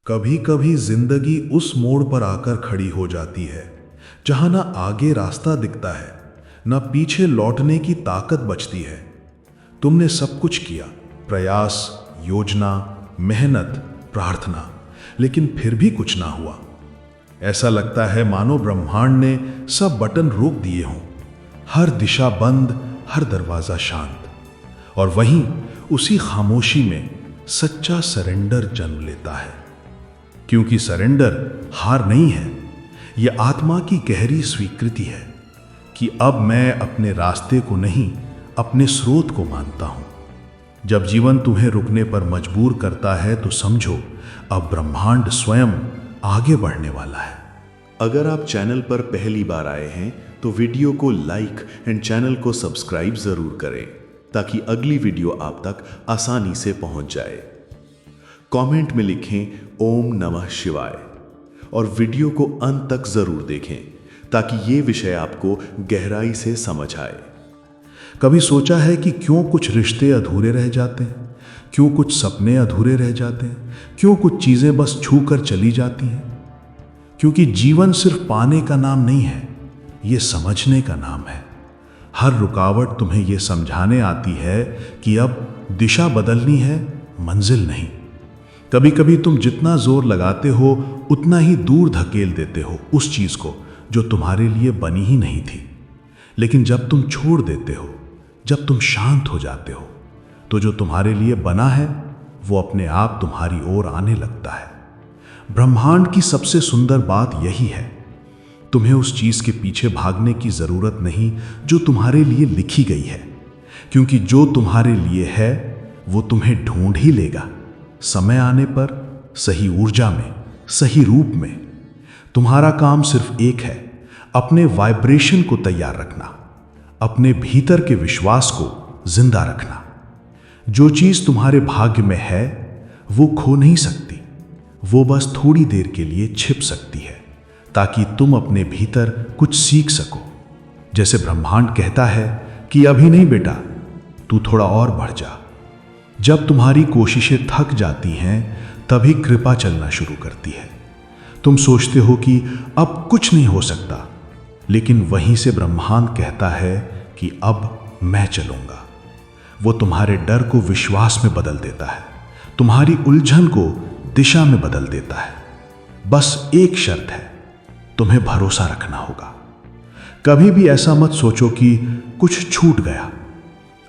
कभी कभी जिंदगी उस मोड़ पर आकर खड़ी हो जाती है जहां ना आगे रास्ता दिखता है, ना पीछे लौटने की ताकत बचती है। तुमने सब कुछ किया, प्रयास, योजना, मेहनत, प्रार्थना, लेकिन फिर भी कुछ ना हुआ। ऐसा लगता है मानो ब्रह्मांड ने सब बटन रोक दिए हों, हर दिशा बंद, हर दरवाजा शांत। और वहीं उसी खामोशी में सच्चा सरेंडर जन्म लेता है। क्योंकि सरेंडर हार नहीं है, यह आत्मा की गहरी स्वीकृति है कि अब मैं अपने रास्ते को नहीं, अपने स्रोत को मानता हूं। जब जीवन तुम्हें रुकने पर मजबूर करता है तो समझो अब ब्रह्मांड स्वयं आगे बढ़ने वाला है। अगर आप चैनल पर पहली बार आए हैं तो वीडियो को लाइक एंड चैनल को सब्सक्राइब जरूर करें ताकि अगली वीडियो आप तक आसानी से पहुंच जाए। कमेंट में लिखें ओम नमः शिवाय और वीडियो को अंत तक जरूर देखें ताकि ये विषय आपको गहराई से समझ आए। कभी सोचा है कि क्यों कुछ रिश्ते अधूरे रह जाते हैं, क्यों कुछ सपने अधूरे रह जाते हैं, क्यों कुछ चीजें बस छू कर चली जाती हैं? क्योंकि जीवन सिर्फ पाने का नाम नहीं है, ये समझने का नाम है। हर रुकावट तुम्हें ये समझाने आती है कि अब दिशा बदलनी है, मंजिल नहीं। कभी कभी तुम जितना जोर लगाते हो उतना ही दूर धकेल देते हो उस चीज को जो तुम्हारे लिए बनी ही नहीं थी। लेकिन जब तुम छोड़ देते हो, जब तुम शांत हो जाते हो, तो जो तुम्हारे लिए बना है वो अपने आप तुम्हारी ओर आने लगता है। ब्रह्मांड की सबसे सुंदर बात यही है, तुम्हें उस चीज के पीछे भागने की जरूरत नहीं जो तुम्हारे लिए लिखी गई है। क्योंकि जो तुम्हारे लिए है वो तुम्हें ढूंढ ही लेगा, समय आने पर, सही ऊर्जा में, सही रूप में। तुम्हारा काम सिर्फ एक है, अपने वाइब्रेशन को तैयार रखना, अपने भीतर के विश्वास को जिंदा रखना। जो चीज तुम्हारे भाग्य में है वो खो नहीं सकती, वो बस थोड़ी देर के लिए छिप सकती है ताकि तुम अपने भीतर कुछ सीख सको। जैसे ब्रह्मांड कहता है कि अभी नहीं बेटा, तू थोड़ा और बढ़ जा। जब तुम्हारी कोशिशें थक जाती हैं तभी कृपा चलना शुरू करती है। तुम सोचते हो कि अब कुछ नहीं हो सकता, लेकिन वहीं से ब्रह्मांड कहता है कि अब मैं चलूंगा। वो तुम्हारे डर को विश्वास में बदल देता है, तुम्हारी उलझन को दिशा में बदल देता है। बस एक शर्त है, तुम्हें भरोसा रखना होगा। कभी भी ऐसा मत सोचो कि कुछ छूट गया।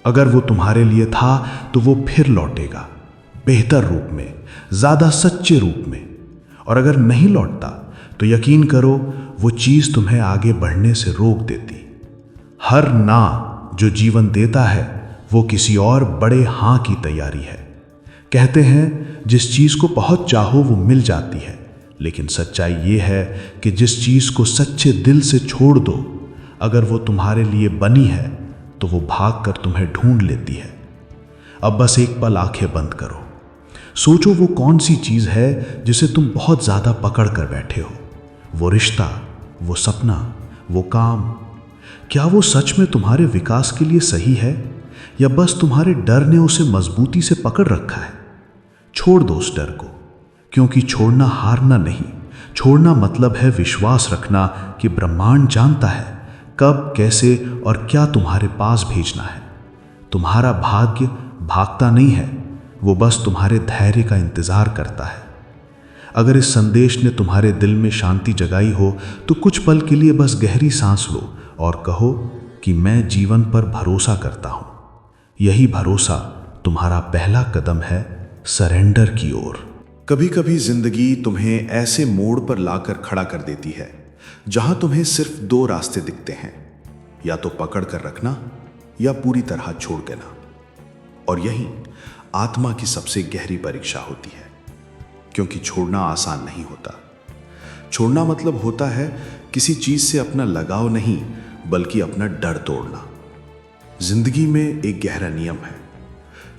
अगर वो तुम्हारे लिए था तो वो फिर लौटेगा, बेहतर रूप में, ज्यादा सच्चे रूप में। और अगर नहीं लौटता तो यकीन करो वो चीज तुम्हें आगे बढ़ने से रोक देती। हर ना जो जीवन देता है वो किसी और बड़े हां की तैयारी है। कहते हैं जिस चीज को बहुत चाहो वो मिल जाती है, लेकिन सच्चाई ये है कि जिस चीज को सच्चे दिल से छोड़ दो, अगर वो तुम्हारे लिए बनी है तो वो भाग कर तुम्हें ढूंढ लेती है। अब बस एक पल आंखें बंद करो, सोचो वो कौन सी चीज है जिसे तुम बहुत ज्यादा पकड़ कर बैठे हो। वो रिश्ता, वो सपना, वो काम। क्या वो सच में तुम्हारे विकास के लिए सही है या बस तुम्हारे डर ने उसे मजबूती से पकड़ रखा है? छोड़ दो उस डर को, क्योंकि छोड़ना हारना नहीं, छोड़ना मतलब है विश्वास रखना कि ब्रह्मांड जानता है कब, कैसे और क्या तुम्हारे पास भेजना है। तुम्हारा भाग्य भागता नहीं है, वो बस तुम्हारे धैर्य का इंतजार करता है। अगर इस संदेश ने तुम्हारे दिल में शांति जगाई हो तो कुछ पल के लिए बस गहरी सांस लो और कहो कि मैं जीवन पर भरोसा करता हूं। यही भरोसा तुम्हारा पहला कदम है सरेंडर की ओर। कभी कभी जिंदगी तुम्हें ऐसे मोड़ पर लाकर खड़ा कर देती है जहां तुम्हें सिर्फ दो रास्ते दिखते हैं, या तो पकड़ कर रखना या पूरी तरह छोड़ देना। और यही आत्मा की सबसे गहरी परीक्षा होती है, क्योंकि छोड़ना आसान नहीं होता। छोड़ना मतलब होता है किसी चीज से अपना लगाव नहीं, बल्कि अपना डर तोड़ना। जिंदगी में एक गहरा नियम है,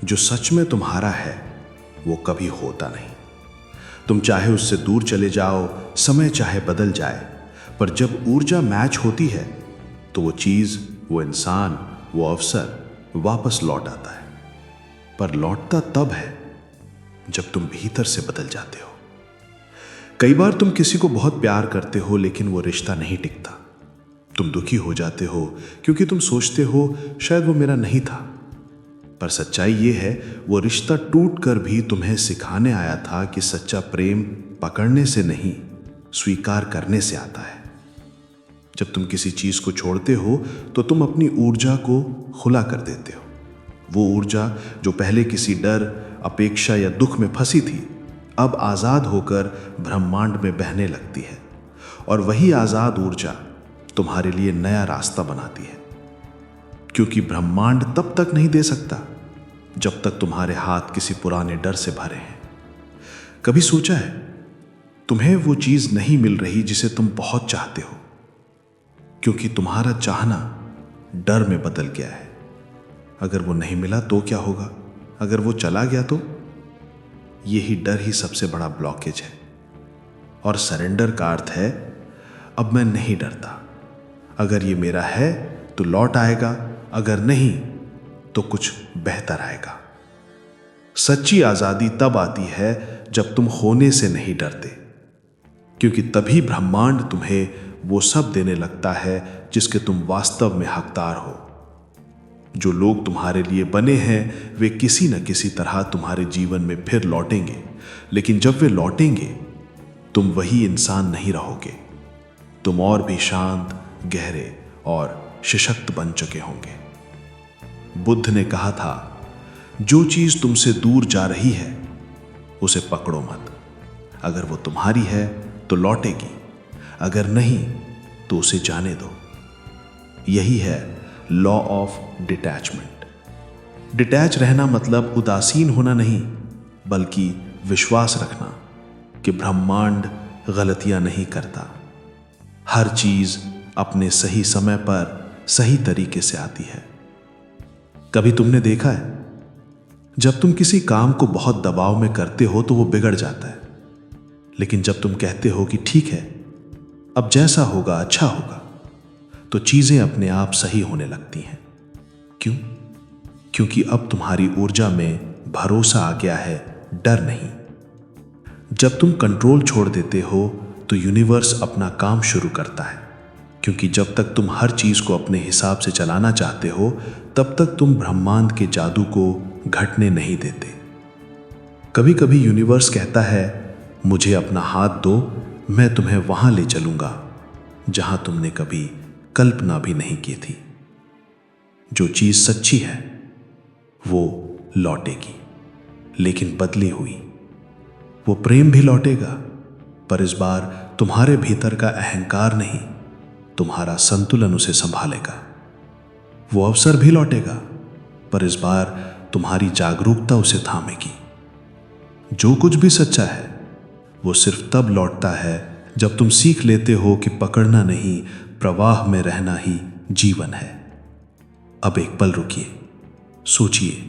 जो सच में तुम्हारा है वो कभी होता नहीं। तुम चाहे उससे दूर चले जाओ, समय चाहे बदल जाए, पर जब ऊर्जा मैच होती है तो वो चीज, वो इंसान, वो अवसर वापस लौट आता है। पर लौटता तब है जब तुम भीतर से बदल जाते हो। कई बार तुम किसी को बहुत प्यार करते हो लेकिन वो रिश्ता नहीं टिकता। तुम दुखी हो जाते हो क्योंकि तुम सोचते हो शायद वो मेरा नहीं था। पर सच्चाई ये है, वो रिश्ता टूट कर भी तुम्हें सिखाने आया था कि सच्चा प्रेम पकड़ने से नहीं, स्वीकार करने से आता है। जब तुम किसी चीज को छोड़ते हो तो तुम अपनी ऊर्जा को खुला कर देते हो। वो ऊर्जा जो पहले किसी डर, अपेक्षा या दुख में फंसी थी, अब आजाद होकर ब्रह्मांड में बहने लगती है। और वही आजाद ऊर्जा तुम्हारे लिए नया रास्ता बनाती है, क्योंकि ब्रह्मांड तब तक नहीं दे सकता जब तक तुम्हारे हाथ किसी पुराने डर से भरे हैं। कभी सोचा है, तुम्हें वो चीज नहीं मिल रही जिसे तुम बहुत चाहते हो, क्योंकि तुम्हारा चाहना डर में बदल गया है। अगर वो नहीं मिला तो क्या होगा? अगर वो चला गया तो? यही डर ही सबसे बड़ा ब्लॉकेज है। और सरेंडर का अर्थ है, अब मैं नहीं डरता। अगर ये मेरा है तो लौट आएगा, अगर नहीं तो कुछ बेहतर आएगा। सच्ची आजादी तब आती है जब तुम होने से नहीं डरते, क्योंकि तभी ब्रह्मांड तुम्हें वो सब देने लगता है जिसके तुम वास्तव में हकदार हो। जो लोग तुम्हारे लिए बने हैं वे किसी न किसी तरह तुम्हारे जीवन में फिर लौटेंगे, लेकिन जब वे लौटेंगे तुम वही इंसान नहीं रहोगे। तुम और भी शांत, गहरे और सशक्त बन चुके होंगे। बुद्ध ने कहा था, जो चीज तुमसे दूर जा रही है उसे पकड़ो मत। अगर वो तुम्हारी है तो लौटेगी, अगर नहीं तो उसे जाने दो। यही है लॉ ऑफ डिटैचमेंट। डिटैच रहना मतलब उदासीन होना नहीं, बल्कि विश्वास रखना कि ब्रह्मांड गलतियां नहीं करता। हर चीज अपने सही समय पर सही तरीके से आती है। कभी तुमने देखा है, जब तुम किसी काम को बहुत दबाव में करते हो तो वो बिगड़ जाता है, लेकिन जब तुम कहते हो कि ठीक है, अब जैसा होगा अच्छा होगा, तो चीजें अपने आप सही होने लगती हैं। क्यों? क्योंकि अब तुम्हारी ऊर्जा में भरोसा आ गया है, डर नहीं। जब तुम कंट्रोल छोड़ देते हो तो यूनिवर्स अपना काम शुरू करता है, क्योंकि जब तक तुम हर चीज को अपने हिसाब से चलाना चाहते हो तब तक तुम ब्रह्मांड के जादू को घटने नहीं देते। कभी कभी यूनिवर्स कहता है, मुझे अपना हाथ दो, मैं तुम्हें वहां ले चलूंगा जहां तुमने कभी कल्पना भी नहीं की थी। जो चीज सच्ची है वो लौटेगी, लेकिन बदली हुई। वो प्रेम भी लौटेगा, पर इस बार तुम्हारे भीतर का अहंकार नहीं, तुम्हारा संतुलन उसे संभालेगा। वो अवसर भी लौटेगा, पर इस बार तुम्हारी जागरूकता उसे थामेगी। जो कुछ भी सच्चा है वो सिर्फ तब लौटता है जब तुम सीख लेते हो कि पकड़ना नहीं, प्रवाह में रहना ही जीवन है। अब एक पल रुकिए, सोचिए,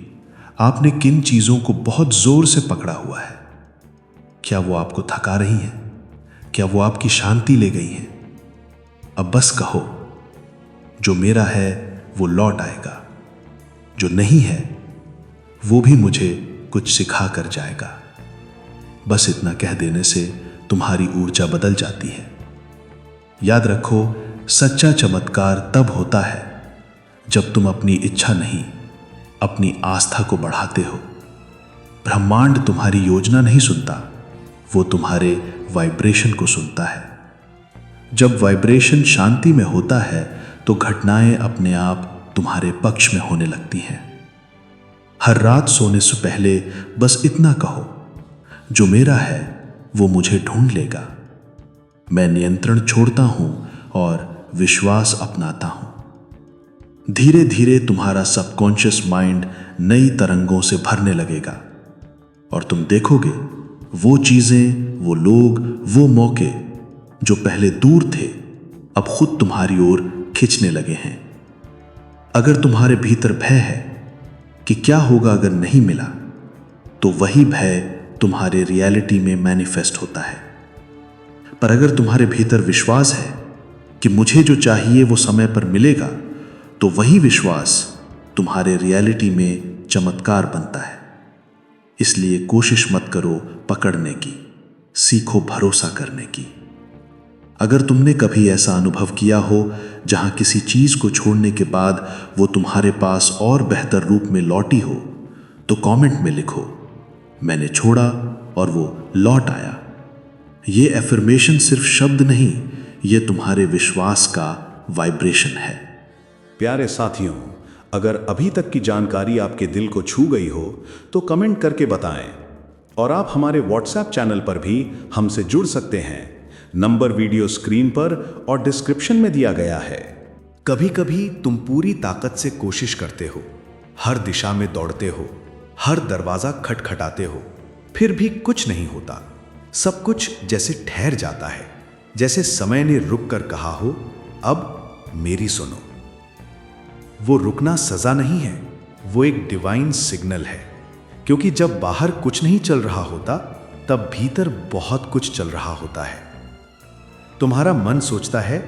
आपने किन चीजों को बहुत जोर से पकड़ा हुआ है? क्या वो आपको थका रही हैं? क्या वो आपकी शांति ले गई हैं? अब बस कहो, जो मेरा है वो लौट आएगा, जो नहीं है वो भी मुझे कुछ सिखा कर जाएगा। बस इतना कह देने से तुम्हारी ऊर्जा बदल जाती है। याद रखो, सच्चा चमत्कार तब होता है जब तुम अपनी इच्छा नहीं, अपनी आस्था को बढ़ाते हो। ब्रह्मांड तुम्हारी योजना नहीं सुनता, वो तुम्हारे वाइब्रेशन को सुनता है। जब वाइब्रेशन शांति में होता है तो घटनाएं अपने आप तुम्हारे पक्ष में होने लगती हैं। हर रात सोने से पहले बस इतना कहो, जो मेरा है वो मुझे ढूंढ लेगा। मैं नियंत्रण छोड़ता हूं और विश्वास अपनाता हूं। धीरे धीरे तुम्हारा सबकॉन्शियस माइंड नई तरंगों से भरने लगेगा और तुम देखोगे वो चीजें, वो लोग, वो मौके जो पहले दूर थे अब खुद तुम्हारी ओर खींचने लगे हैं। अगर तुम्हारे भीतर भय है कि क्या होगा अगर नहीं मिला, तो वही भय तुम्हारे रियलिटी में मैनिफेस्ट होता है। पर अगर तुम्हारे भीतर विश्वास है कि मुझे जो चाहिए वो समय पर मिलेगा, तो वही विश्वास तुम्हारे रियलिटी में चमत्कार बनता है। इसलिए कोशिश मत करो पकड़ने की, सीखो भरोसा करने की। अगर तुमने कभी ऐसा अनुभव किया हो जहां किसी चीज को छोड़ने के बाद वो तुम्हारे पास और बेहतर रूप में लौटी हो, तो कमेंट में लिखो, मैंने छोड़ा और वो लौट आया। ये एफर्मेशन सिर्फ शब्द नहीं, ये तुम्हारे विश्वास का वाइब्रेशन है। प्यारे साथियों, अगर अभी तक की जानकारी आपके दिल को छू गई हो तो कमेंट करके बताएं। और आप हमारे व्हाट्सएप चैनल पर भी हमसे जुड़ सकते हैं। नंबर वीडियो स्क्रीन पर और डिस्क्रिप्शन में दिया गया है। कभी कभी तुम पूरी ताकत से कोशिश करते हो, हर दिशा में दौड़ते हो, हर दरवाजा खटखटाते हो, फिर भी कुछ नहीं होता। सब कुछ जैसे ठहर जाता है, जैसे समय ने रुक कर कहा हो, अब मेरी सुनो। वो रुकना सजा नहीं है, वो एक डिवाइन सिग्नल है। क्योंकि जब बाहर कुछ नहीं चल रहा होता, तब भीतर बहुत कुछ चल रहा होता है। तुम्हारा मन सोचता है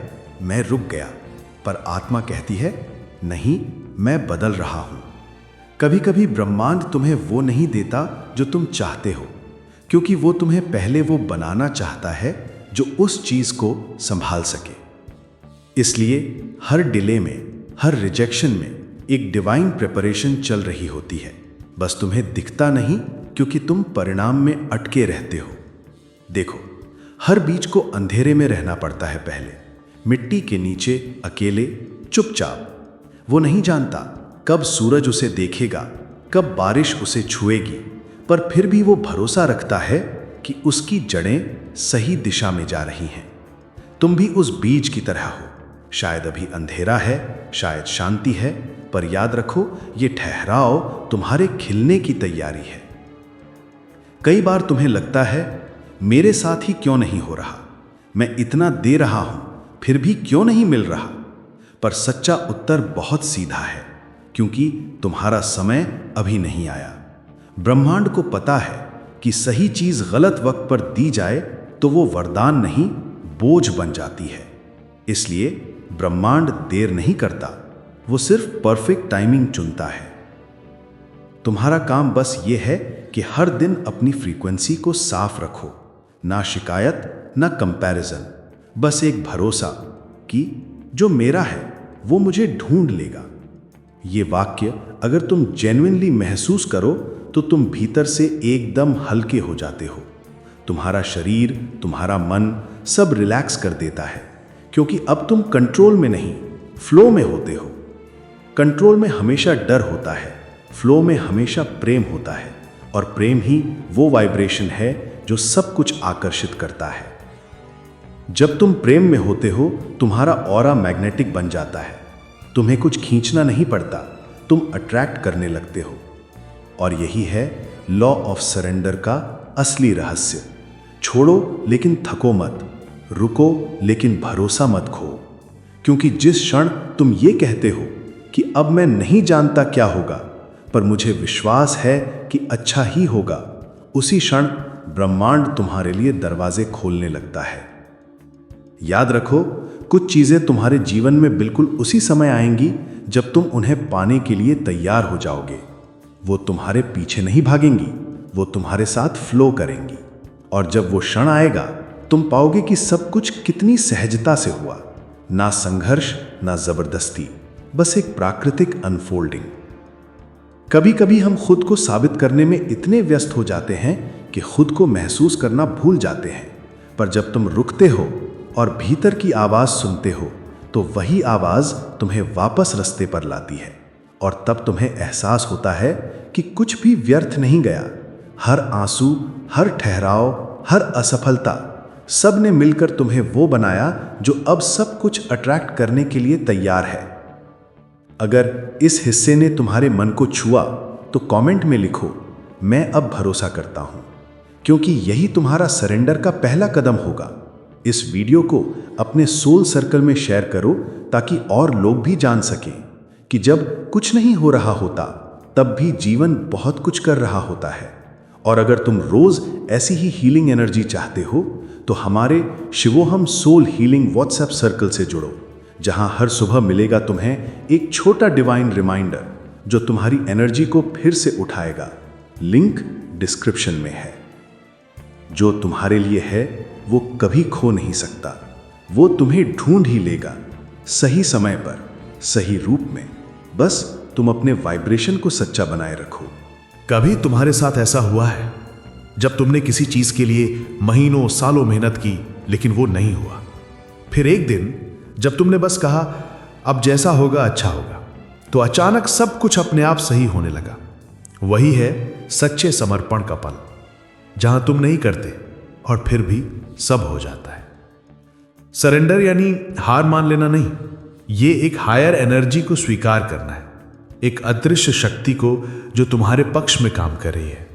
मैं रुक गया, पर आत्मा कहती है नहीं, मैं बदल रहा हूं। कभी कभी ब्रह्मांड तुम्हें वो नहीं देता जो तुम चाहते हो, क्योंकि वो तुम्हें पहले वो बनाना चाहता है जो उस चीज को संभाल सके। इसलिए हर डिले में, हर रिजेक्शन में एक डिवाइन प्रिपरेशन चल रही होती है। बस तुम्हें दिखता नहीं, क्योंकि तुम परिणाम में अटके रहते हो। देखो, हर बीज को अंधेरे में रहना पड़ता है पहले, मिट्टी के नीचे अकेले, चुपचाप। वो नहीं जानता कब सूरज उसे देखेगा, कब बारिश उसे छुएगी, पर फिर भी वो भरोसा रखता है कि उसकी जड़ें सही दिशा में जा रही हैं। तुम भी उस बीज की तरह हो। शायद अभी अंधेरा है, शायद शांति है, पर याद रखो, ये ठहराव तुम्हारे खिलने की तैयारी है। कई बार तुम्हें लगता है मेरे साथ ही क्यों नहीं हो रहा, मैं इतना दे रहा हूं फिर भी क्यों नहीं मिल रहा। पर सच्चा उत्तर बहुत सीधा है, क्योंकि तुम्हारा समय अभी नहीं आया। ब्रह्मांड को पता है कि सही चीज गलत वक्त पर दी जाए तो वो वरदान नहीं, बोझ बन जाती है। इसलिए ब्रह्मांड देर नहीं करता, वो सिर्फ परफेक्ट टाइमिंग चुनता है। तुम्हारा काम बस ये है कि हर दिन अपनी फ्रीक्वेंसी को साफ रखो। ना शिकायत, ना कंपैरिजन, बस एक भरोसा कि जो मेरा है वो मुझे ढूंढ लेगा। ये वाक्य अगर तुम जेन्युइनली महसूस करो तो तुम भीतर से एकदम हल्के हो जाते हो। तुम्हारा शरीर, तुम्हारा मन सब रिलैक्स कर देता है, क्योंकि अब तुम कंट्रोल में नहीं, फ्लो में होते हो। कंट्रोल में हमेशा डर होता है, फ्लो में हमेशा प्रेम होता है, और प्रेम ही वो वाइब्रेशन है जो सब कुछ आकर्षित करता है। जब तुम प्रेम में होते हो, तुम्हारा ऑरा मैग्नेटिक बन जाता है। तुम्हें कुछ खींचना नहीं पड़ता, तुम अट्रैक्ट करने लगते हो। और यही है लॉ ऑफ सरेंडर का असली रहस्य। छोड़ो लेकिन थको मत, रुको लेकिन भरोसा मत खो। क्योंकि जिस क्षण तुम ये कहते हो कि अब मैं नहीं जानता क्या होगा, पर मुझे विश्वास है कि अच्छा ही होगा, उसी क्षण ब्रह्मांड तुम्हारे लिए दरवाजे खोलने लगता है। याद रखो, कुछ चीजें तुम्हारे जीवन में बिल्कुल उसी समय आएंगी जब तुम उन्हें पाने के लिए तैयार हो जाओगे। वो तुम्हारे पीछे नहीं भागेंगी, वो तुम्हारे साथ फ्लो करेंगी। और जब वो क्षण आएगा, तुम पाओगे कि सब कुछ कितनी सहजता से हुआ। ना संघर्ष, ना जबरदस्ती, बस एक प्राकृतिक अनफोल्डिंग। कभी कभी हम खुद को साबित करने में इतने व्यस्त हो जाते हैं कि खुद को महसूस करना भूल जाते हैं। पर जब तुम रुकते हो और भीतर की आवाज सुनते हो, तो वही आवाज तुम्हें वापस रास्ते पर लाती है। और तब तुम्हें एहसास होता है कि कुछ भी व्यर्थ नहीं गया। हर आंसू, हर ठहराव, हर असफलता, सब ने मिलकर तुम्हें वो बनाया जो अब सब कुछ अट्रैक्ट करने के लिए तैयार है। अगर इस हिस्से ने तुम्हारे मन को छुआ तो कमेंट में लिखो, मैं अब भरोसा करता हूं, क्योंकि यही तुम्हारा सरेंडर का पहला कदम होगा। इस वीडियो को अपने सोल सर्कल में शेयर करो ताकि और लोग भी जान सकें कि जब कुछ नहीं हो रहा होता तब भी जीवन बहुत कुछ कर रहा होता है। और अगर तुम रोज ऐसी ही हीलिंग एनर्जी चाहते हो तो हमारे शिवोहम सोल हीलिंग व्हाट्सएप सर्कल से जुड़ो, जहां हर सुबह मिलेगा तुम्हें एक छोटा डिवाइन रिमाइंडर जो तुम्हारी एनर्जी को फिर से उठाएगा। लिंक डिस्क्रिप्शन में है। जो तुम्हारे लिए है वो कभी खो नहीं सकता। वो तुम्हें ढूंढ ही लेगा, सही समय पर, सही रूप में। बस तुम अपने वाइब्रेशन को सच्चा बनाए रखो। कभी तुम्हारे साथ ऐसा हुआ है जब तुमने किसी चीज के लिए महीनों सालों मेहनत की लेकिन वो नहीं हुआ? फिर एक दिन जब तुमने बस कहा अब जैसा होगा अच्छा होगा, तो अचानक सब कुछ अपने आप सही होने लगा। वही है सच्चे समर्पण का पल, जहां तुम नहीं करते और फिर भी सब हो जाता है। सरेंडर यानी हार मान लेना नहीं, ये एक हायर एनर्जी को स्वीकार करना है, एक अदृश्य शक्ति को जो तुम्हारे पक्ष में काम कर रही है।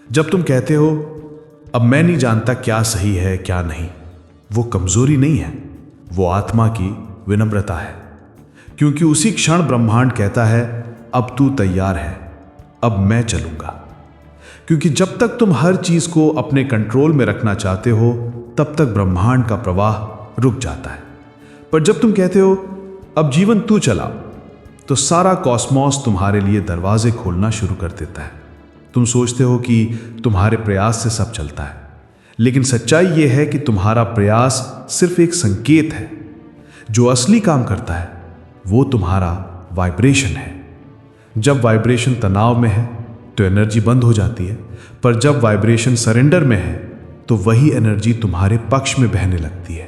जब तुम कहते हो अब मैं नहीं जानता क्या सही है क्या नहीं, वो कमजोरी नहीं है, वो आत्मा की विनम्रता है। क्योंकि उसी क्षण ब्रह्मांड कहता है अब तू तैयार है, अब मैं चलूंगा। क्योंकि जब तक तुम हर चीज को अपने कंट्रोल में रखना चाहते हो तब तक ब्रह्मांड का प्रवाह रुक जाता है। पर जब तुम कहते हो अब जीवन तू चला, तो सारा कॉस्मॉस तुम्हारे लिए दरवाजे खोलना शुरू कर देता है। तुम सोचते हो कि तुम्हारे प्रयास से सब चलता है, लेकिन सच्चाई यह है कि तुम्हारा प्रयास सिर्फ एक संकेत है। जो असली काम करता है वो तुम्हारा वाइब्रेशन है। जब वाइब्रेशन तनाव में है तो एनर्जी बंद हो जाती है, पर जब वाइब्रेशन सरेंडर में है तो वही एनर्जी तुम्हारे पक्ष में बहने लगती है।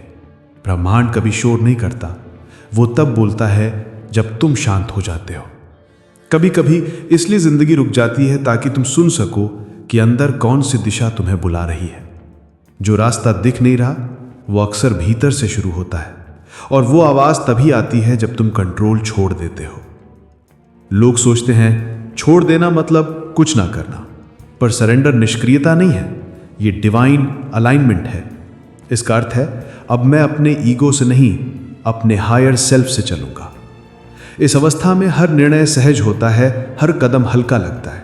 ब्रह्मांड कभी शोर नहीं करता, वो तब बोलता है जब तुम शांत हो जाते हो। कभी कभी इसलिए जिंदगी रुक जाती है ताकि तुम सुन सको कि अंदर कौन सी दिशा तुम्हें बुला रही है। जो रास्ता दिख नहीं रहा वो अक्सर भीतर से शुरू होता है, और वो आवाज तभी आती है जब तुम कंट्रोल छोड़ देते हो। लोग सोचते हैं छोड़ देना मतलब कुछ ना करना, पर सरेंडर निष्क्रियता नहीं है, ये डिवाइन अलाइनमेंट है। इसका अर्थ है अब मैं अपने ईगो से नहीं, अपने हायर सेल्फ से चलूंगा। इस अवस्था में हर निर्णय सहज होता है, हर कदम हल्का लगता है,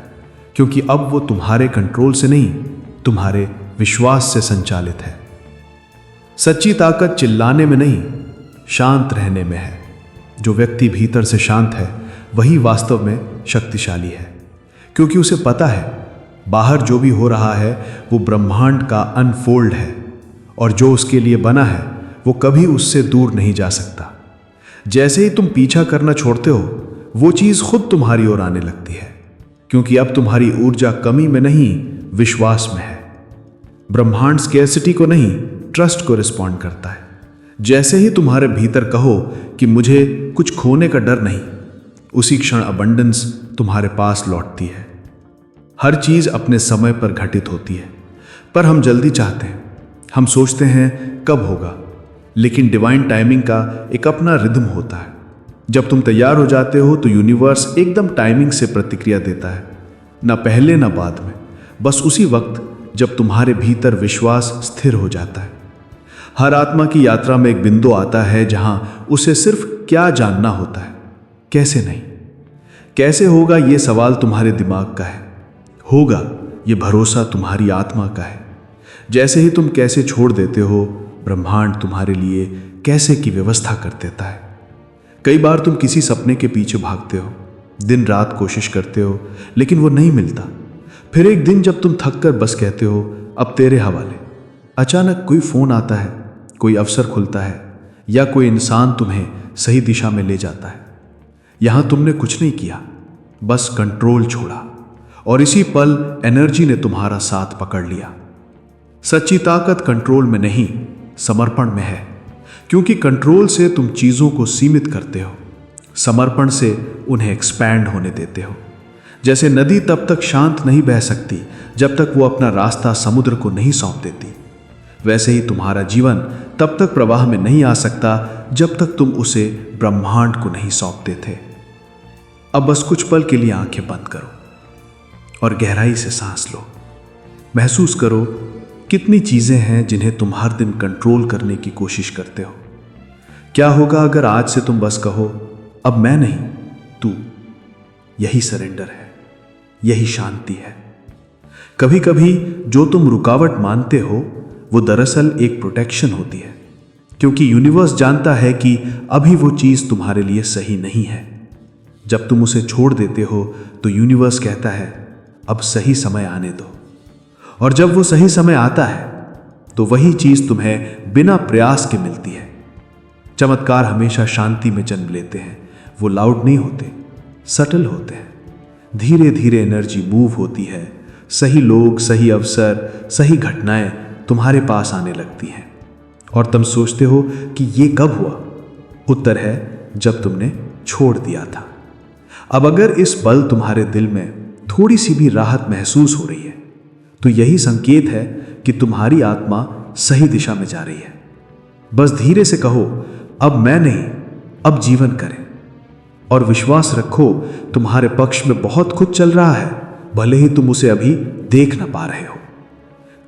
क्योंकि अब वो तुम्हारे कंट्रोल से नहीं, तुम्हारे विश्वास से संचालित है। सच्ची ताकत चिल्लाने में नहीं, शांत रहने में है। जो व्यक्ति भीतर से शांत है वही वास्तव में शक्तिशाली है, क्योंकि उसे पता है बाहर जो भी हो रहा है वो ब्रह्मांड का अनफोल्ड है, और जो उसके लिए बना है वो कभी उससे दूर नहीं जा सकता। जैसे ही तुम पीछा करना छोड़ते हो वो चीज खुद तुम्हारी ओर आने लगती है, क्योंकि अब तुम्हारी ऊर्जा कमी में नहीं, विश्वास में है। ब्रह्मांड स्केर्सिटी को नहीं, ट्रस्ट को रिस्पॉन्ड करता है। जैसे ही तुम्हारे भीतर कहो कि मुझे कुछ खोने का डर नहीं, उसी क्षण अबंडेंस तुम्हारे पास लौटती है। हर चीज अपने समय पर घटित होती है, पर हम जल्दी चाहते हैं। हम सोचते हैं कब होगा, लेकिन डिवाइन टाइमिंग का एक अपना रिदम होता है। जब तुम तैयार हो जाते हो तो यूनिवर्स एकदम टाइमिंग से प्रतिक्रिया देता है, ना पहले ना बाद में, बस उसी वक्त जब तुम्हारे भीतर विश्वास स्थिर हो जाता है। हर आत्मा की यात्रा में एक बिंदु आता है जहां उसे सिर्फ क्या जानना होता है, कैसे नहीं। कैसे होगा ये सवाल तुम्हारे दिमाग का है, होगा ये भरोसा तुम्हारी आत्मा का है। जैसे ही तुम कैसे छोड़ देते हो, ब्रह्मांड तुम्हारे लिए कैसे की व्यवस्था कर देता है। कई बार तुम किसी सपने के पीछे भागते हो, दिन रात कोशिश करते हो, लेकिन वो नहीं मिलता। फिर एक दिन जब तुम थक कर बस कहते हो अब तेरे हवाले, अचानक कोई फोन आता है, कोई अवसर खुलता है, या कोई इंसान तुम्हें सही दिशा में ले जाता है। यहां तुमने कुछ नहीं किया, बस कंट्रोल छोड़ा, और इसी पल एनर्जी ने तुम्हारा साथ पकड़ लिया। सच्ची ताकत कंट्रोल में नहीं, समर्पण में है, क्योंकि कंट्रोल से तुम चीजों को सीमित करते हो, समर्पण से उन्हें एक्सपैंड होने देते हो। जैसे नदी तब तक शांत नहीं बह सकती जब तक वो अपना रास्ता समुद्र को नहीं सौंप देती, वैसे ही तुम्हारा जीवन तब तक प्रवाह में नहीं आ सकता जब तक तुम उसे ब्रह्मांड को नहीं सौंपते थे। अब बस कुछ पल के लिए आंखें बंद करो और गहराई से सांस लो। महसूस करो कितनी चीजें हैं जिन्हें तुम हर दिन कंट्रोल करने की कोशिश करते हो। क्या होगा अगर आज से तुम बस कहो अब मैं नहीं, तू। यही सरेंडर है, यही शांति है। कभी कभी जो तुम रुकावट मानते हो वो दरअसल एक प्रोटेक्शन होती है, क्योंकि यूनिवर्स जानता है कि अभी वो चीज तुम्हारे लिए सही नहीं है। जब तुम उसे छोड़ देते हो तो यूनिवर्स कहता है अब सही समय आने दो, और जब वो सही समय आता है तो वही चीज तुम्हें बिना प्रयास के मिलती है। चमत्कार हमेशा शांति में जन्म लेते हैं। वो लाउड नहीं होते, सटल होते हैं। धीरे धीरे एनर्जी मूव होती है, सही लोग, सही अवसर, सही घटनाएं तुम्हारे पास आने लगती हैं और तुम सोचते हो कि ये कब हुआ। उत्तर है जब तुमने छोड़ दिया था। अब अगर इस पल तुम्हारे दिल में थोड़ी सी भी राहत महसूस हो रही है तो यही संकेत है कि तुम्हारी आत्मा सही दिशा में जा रही है। बस धीरे से कहो, अब मैं नहीं, अब जीवन करें। और विश्वास रखो, तुम्हारे पक्ष में बहुत कुछ चल रहा है, भले ही तुम उसे अभी देख ना पा रहे हो।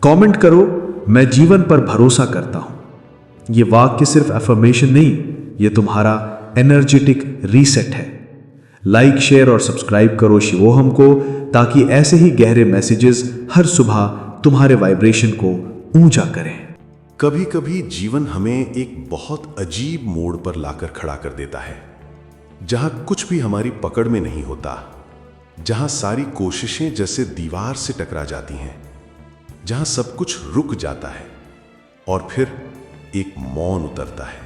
कमेंट करो, मैं जीवन पर भरोसा करता हूं। यह वाक्य सिर्फ अफर्मेशन नहीं, यह तुम्हारा एनर्जेटिक रीसेट है। लाइक, शेयर और सब्सक्राइब करो शिवोहम को, ताकि ऐसे ही गहरे मैसेजेस हर सुबह तुम्हारे वाइब्रेशन को ऊंचा करें। कभी कभी जीवन हमें एक बहुत अजीब मोड़ पर लाकर खड़ा कर देता है, जहां कुछ भी हमारी पकड़ में नहीं होता, जहां सारी कोशिशें जैसे दीवार से टकरा जाती हैं, जहां सब कुछ रुक जाता है और फिर एक मौन उतरता है।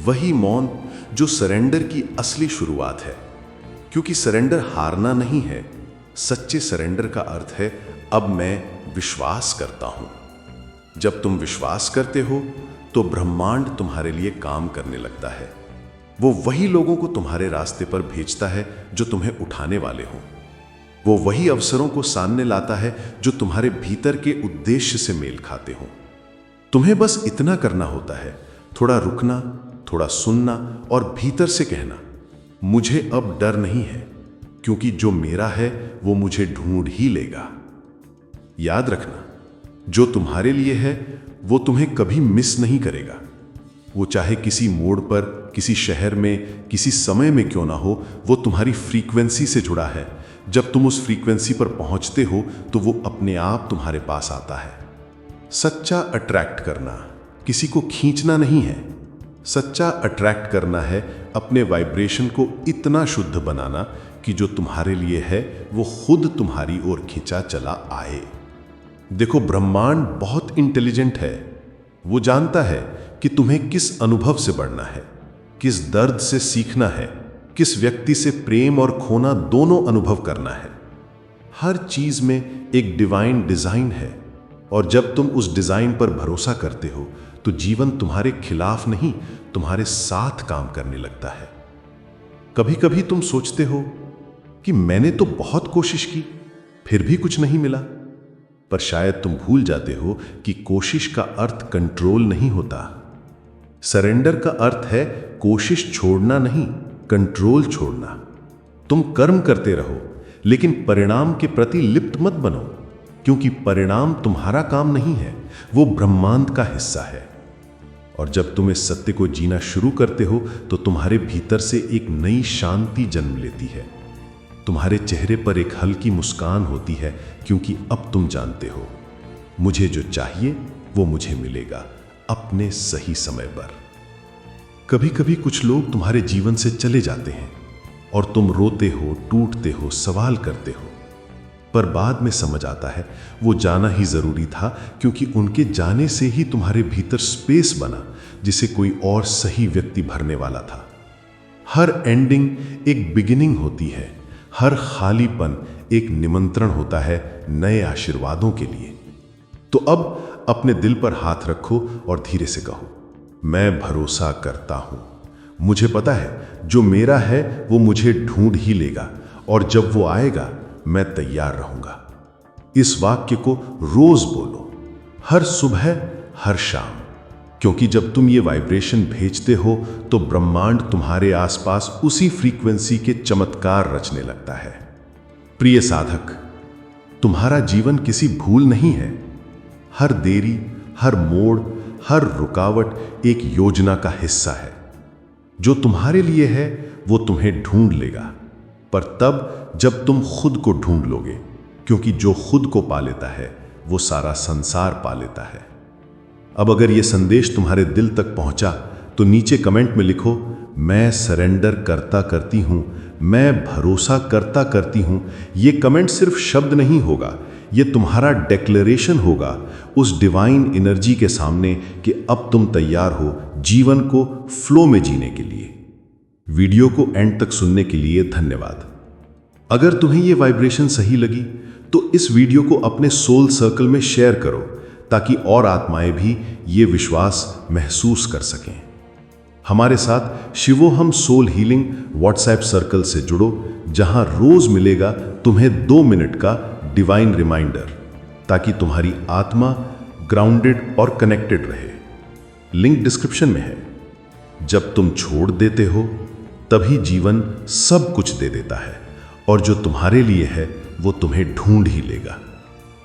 वही मौन जो सरेंडर की असली शुरुआत है, क्योंकि सरेंडर हारना नहीं है। सच्चे सरेंडर का अर्थ है अब मैं विश्वास करता हूं। जब तुम विश्वास करते हो तो ब्रह्मांड तुम्हारे लिए काम करने लगता है। वो वही लोगों को तुम्हारे रास्ते पर भेजता है जो तुम्हें उठाने वाले हों। वो वही अवसरों को सामने लाता है जो तुम्हारे भीतर के उद्देश्य से मेल खाते हों। तुम्हें बस इतना करना होता है, थोड़ा रुकना, थोड़ा सुनना और भीतर से कहना, मुझे अब डर नहीं है, क्योंकि जो मेरा है वो मुझे ढूंढ ही लेगा। याद रखना, जो तुम्हारे लिए है वो तुम्हें कभी मिस नहीं करेगा। वो चाहे किसी मोड़ पर, किसी शहर में, किसी समय में क्यों ना हो, वो तुम्हारी फ्रीक्वेंसी से जुड़ा है। जब तुम उस फ्रीक्वेंसी पर पहुंचते हो तो वो अपने आप तुम्हारे पास आता है। सच्चा अट्रैक्ट करना किसी को खींचना नहीं है। सच्चा अट्रैक्ट करना है अपने वाइब्रेशन को इतना शुद्ध बनाना कि जो तुम्हारे लिए है वो खुद तुम्हारी ओर खींचा चला आए। देखो, ब्रह्मांड बहुत इंटेलिजेंट है। वो जानता है कि तुम्हें किस अनुभव से बढ़ना है, किस दर्द से सीखना है, किस व्यक्ति से प्रेम और खोना दोनों अनुभव करना है। हर चीज में एक डिवाइन डिजाइन है, और जब तुम उस डिजाइन पर भरोसा करते हो तो जीवन तुम्हारे खिलाफ नहीं, तुम्हारे साथ काम करने लगता है। कभी कभी तुम सोचते हो कि मैंने तो बहुत कोशिश की, फिर भी कुछ नहीं मिला। पर शायद तुम भूल जाते हो कि कोशिश का अर्थ कंट्रोल नहीं होता। सरेंडर का अर्थ है कोशिश छोड़ना नहीं, कंट्रोल छोड़ना। तुम कर्म करते रहो, लेकिन परिणाम के प्रति लिप्त मत बनो, क्योंकि परिणाम तुम्हारा काम नहीं है, वो ब्रह्मांड का हिस्सा है। और जब तुम इस सत्य को जीना शुरू करते हो तो तुम्हारे भीतर से एक नई शांति जन्म लेती है। तुम्हारे चेहरे पर एक हल्की मुस्कान होती है, क्योंकि अब तुम जानते हो, मुझे जो चाहिए वो मुझे मिलेगा अपने सही समय पर। कभी कभी कुछ लोग तुम्हारे जीवन से चले जाते हैं और तुम रोते हो, टूटते हो, सवाल करते हो, पर बाद में समझ आता है वो जाना ही जरूरी था, क्योंकि उनके जाने से ही तुम्हारे भीतर स्पेस बना जिसे कोई और सही व्यक्ति भरने वाला था। हर एंडिंग एक बिगिनिंग होती है, हर खालीपन एक निमंत्रण होता है नए आशीर्वादों के लिए। तो अब अपने दिल पर हाथ रखो और धीरे से कहो, मैं भरोसा करता हूं। मुझे पता है जो मेरा है वो मुझे ढूंढ ही लेगा, और जब वो आएगा मैं तैयार रहूंगा। इस वाक्य को रोज बोलो, हर सुबह, हर शाम, क्योंकि जब तुम ये वाइब्रेशन भेजते हो तो ब्रह्मांड तुम्हारे आसपास उसी फ्रीक्वेंसी के चमत्कार रचने लगता है। प्रिय साधक, तुम्हारा जीवन किसी भूल नहीं है। हर देरी, हर मोड़, हर रुकावट एक योजना का हिस्सा है। जो तुम्हारे लिए है वो तुम्हें ढूंढ लेगा, पर तब जब तुम खुद को ढूंढ लोगे, क्योंकि जो खुद को पा लेता है वो सारा संसार पा लेता है। अब अगर ये संदेश तुम्हारे दिल तक पहुंचा तो नीचे कमेंट में लिखो, मैं सरेंडर करता करती हूं, मैं भरोसा करता करती हूं। ये कमेंट सिर्फ शब्द नहीं होगा, ये तुम्हारा डिक्लेरेशन होगा उस डिवाइन एनर्जी के सामने कि अब तुम तैयार हो जीवन को फ्लो में जीने के लिए। वीडियो को एंड तक सुनने के लिए धन्यवाद। अगर तुम्हें ये वाइब्रेशन सही लगी तो इस वीडियो को अपने सोल सर्कल में शेयर करो ताकि और आत्माएं भी ये विश्वास महसूस कर सकें। हमारे साथ शिवोहम सोल हीलिंग व्हाट्सएप सर्कल से जुड़ो, जहां रोज मिलेगा तुम्हें 2 मिनट का डिवाइन रिमाइंडर, ताकि तुम्हारी आत्मा ग्राउंडेड और कनेक्टेड रहे। लिंक डिस्क्रिप्शन में है। जब तुम छोड़ देते हो तभी जीवन सब कुछ दे देता है, और जो तुम्हारे लिए है वो तुम्हें ढूंढ ही लेगा।